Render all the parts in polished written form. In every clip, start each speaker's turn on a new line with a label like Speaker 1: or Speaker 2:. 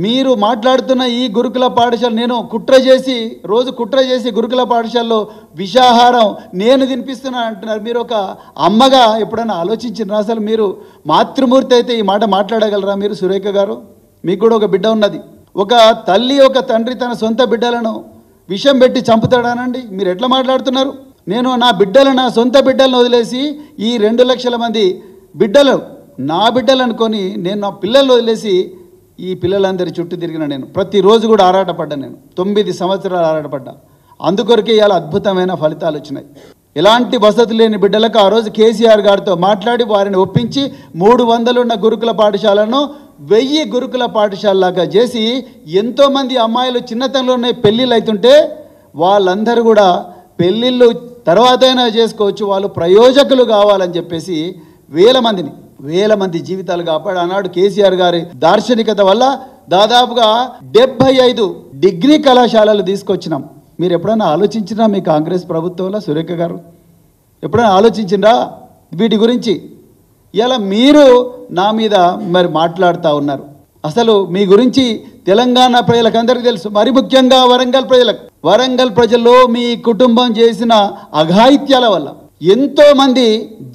Speaker 1: మీరు మాట్లాడుతున్న ఈ గురుకుల పాఠశాల నేను రోజు కుట్ర చేసి గురుకుల పాఠశాలలో విషాహారం నేను తినిపిస్తున్నా అంటున్నారు. మీరు ఒక అమ్మగా ఎప్పుడైనా ఆలోచించినారా? అసలు మీరు మాతృమూర్తి అయితే ఈ మాట మాట్లాడగలరా మీరు? సురేఖ గారు, మీకు కూడా ఒక బిడ్డ ఉన్నది. ఒక తల్లి ఒక తండ్రి తన సొంత బిడ్డలను విషం పెట్టి చంపుతాడానండి? మీరు ఎట్లా మాట్లాడుతున్నారు? నేను నా బిడ్డలను, నా సొంత బిడ్డలను వదిలేసి ఈ 2 లక్షల మంది బిడ్డలు నా బిడ్డలు అనుకొని నేను నా పిల్లలను వదిలేసి ఈ పిల్లలందరి చుట్టూ తిరిగిన నేను ప్రతిరోజు కూడా ఆరాటపడ్డా. నేను 9 సంవత్సరాలు ఆరాటపడ్డా. అందుకొరకే ఇవాళ అద్భుతమైన ఫలితాలు వచ్చినాయి. ఎలాంటి వసతి లేని బిడ్డలకు ఆ రోజు కేసీఆర్ గారితో మాట్లాడి వారిని ఒప్పించి 300 ఉన్న గురుకుల పాఠశాలను 1000 గురుకుల పాఠశాలలాగా చేసి ఎంతోమంది అమ్మాయిలు చిన్నతనంలోనే పెళ్ళిళ్ళు అవుతుంటే వాళ్ళందరూ కూడా పెళ్ళిళ్ళు తర్వాతైనా చేసుకోవచ్చు, వాళ్ళు ప్రయోజకులు కావాలని చెప్పేసి వేల మంది జీవితాలు కాపాడు. ఆనాడు కేసీఆర్ గారి దార్శనికత వల్ల దాదాపుగా 75 డిగ్రీ కళాశాలలు తీసుకొచ్చినాం. మీరు ఎప్పుడైనా ఆలోచించినా మీ కాంగ్రెస్ ప్రభుత్వంలో సురేఖ గారు ఎప్పుడైనా ఆలోచించిందా వీటి గురించి? ఇలా మీరు నా మీద మరి మాట్లాడుతూ ఉన్నారు. అసలు మీ గురించి తెలంగాణ ప్రజలకందరికీ తెలుసు, మరి ముఖ్యంగా వరంగల్ ప్రజల్లో మీ కుటుంబం చేసిన అఘాయిత్యాల వల్ల ఎంతోమంది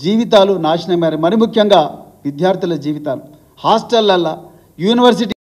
Speaker 1: జీవితాలు నాశనమయ్యారు. మరి ముఖ్యంగా విద్యార్థుల జీవితాలు హాస్టళ్లల్లో, యూనివర్సిటీ